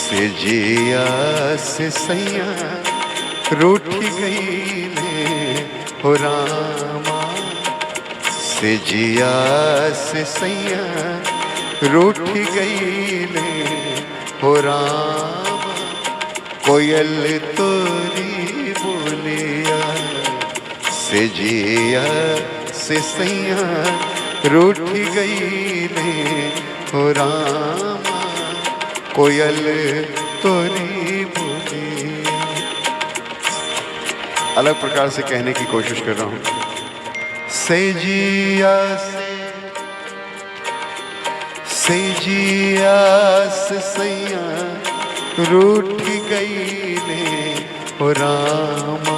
से जिया से सैया रूठी गई ले हो रामा, से जिया से सैया रूठी गई ले हो रामा, कोयल तोरी बोलिया से जिया से सैया रूठी गई ले हो रामा, कोयल तोरी बोली। अलग प्रकार से कहने की कोशिश कर रहा हूं। से जिया से सैया रूठी गई ले हो रामा।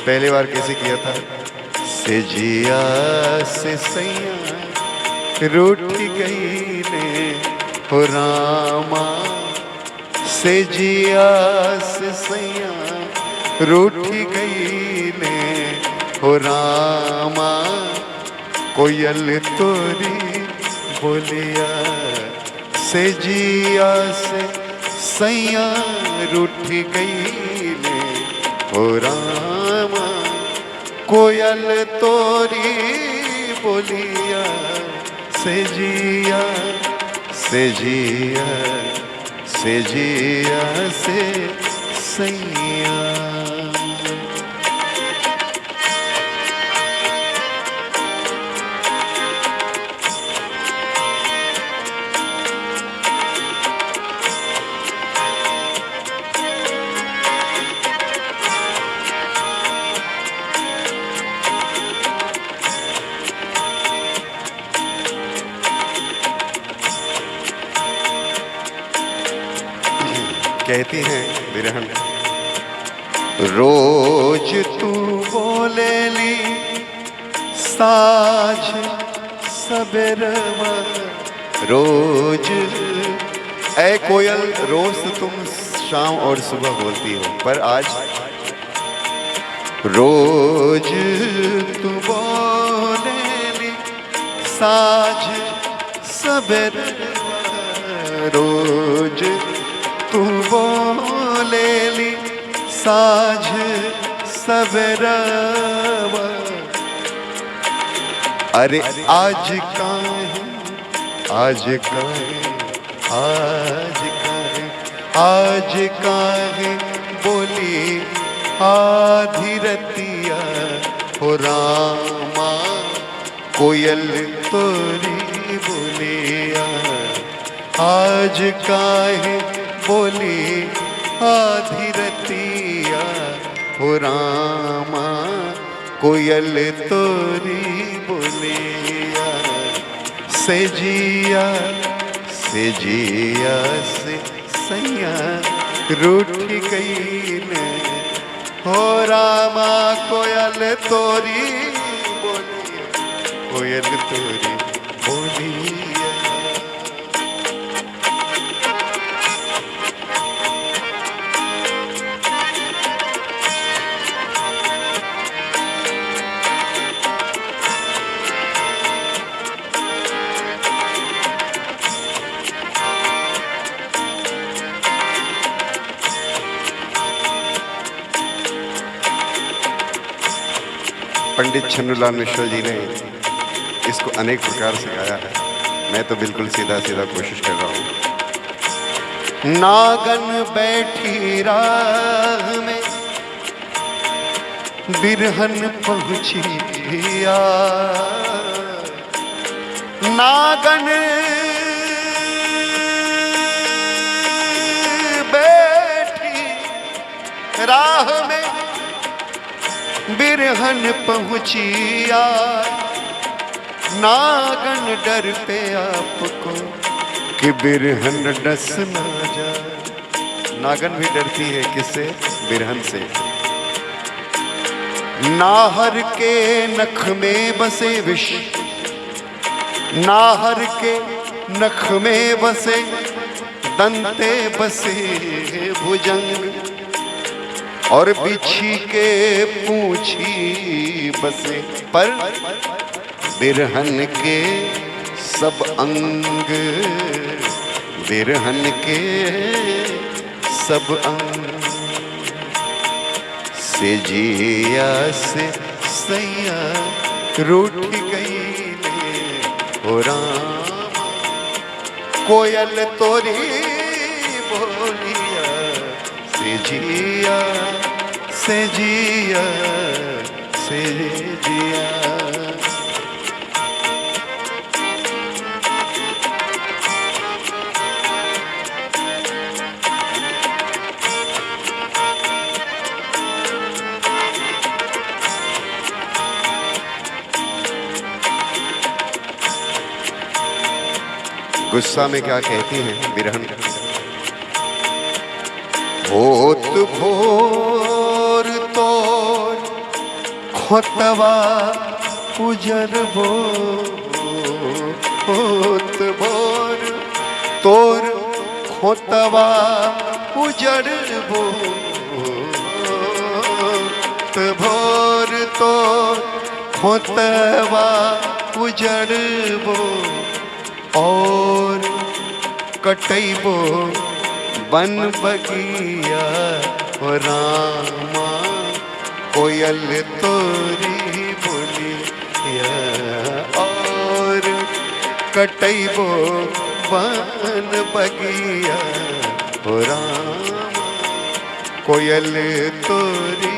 पहली बार कैसे किया था? से जिया से सैया रूठी गई ले हो रामा, से जिया से सैया रूठी गई ले हो रामा, कोयल तोरी बोलिया से जिया से सैया रूठी गई ले हो रामा, कोयल तोरी बोलिया से जिया से जिया से जिया से सैया। कहती हैं बिरहन, रोज तू बोलेली साझ सबेरवा, रोज ऐ कोयल रोज तुम शाम और सुबह बोलती हो, पर आज रोज तू बोलेली साझ सबेरवा, रोज तू बोलेली साझ सबेरवा, अरे आज काहे आज काहे आज काहे आज काहे बोली आधी रतिया हो रामा, कोयल तोरी बोलिया आज काहे बोली आधी रतिया हो रामा, कोयल तोरी बोलिया से जिया से सैया रूठी गई ने हो रामा, कोयल तोरी बोलिया कोयल तोरी बोलिया। पंडित छन्नूलाल मिश्र जी ने इसको अनेक प्रकार से गाया है, मैं तो बिल्कुल सीधा सीधा कोशिश कर रहा हूँ। नागन बैठी राह में बिरहन पहुँची आ, नागन बैठी राह में बिरहन पहुँचिया, नागन डर पे आपको कि बिरहन डस ना जाए। नागन भी डरती है किससे? बिरहन से। नाहर के नख में बसे विष, नाहर के नख में बसे दंते बसे भुजंग, और बिछी के पूछी बसे, पर बिरहन के सब अंग बिरहन के सब अंग से जिया से सैया रूठ गई ओ राम। कोयल तोरी बोलिया से जिया से जिया से जिया। गुस्सा में क्या कहती हैं बिरहन? होत भोर तोर खोतवा उजरबो, होत भोर तोर खोतवा उजरबो, होत भोर तोर खोतवा उजरबो और कटैबो बन बगिया ओ रामा। कोयल तोरी बोलिया और कटैबो बन बगिया ओ रामा। कोयल तोरी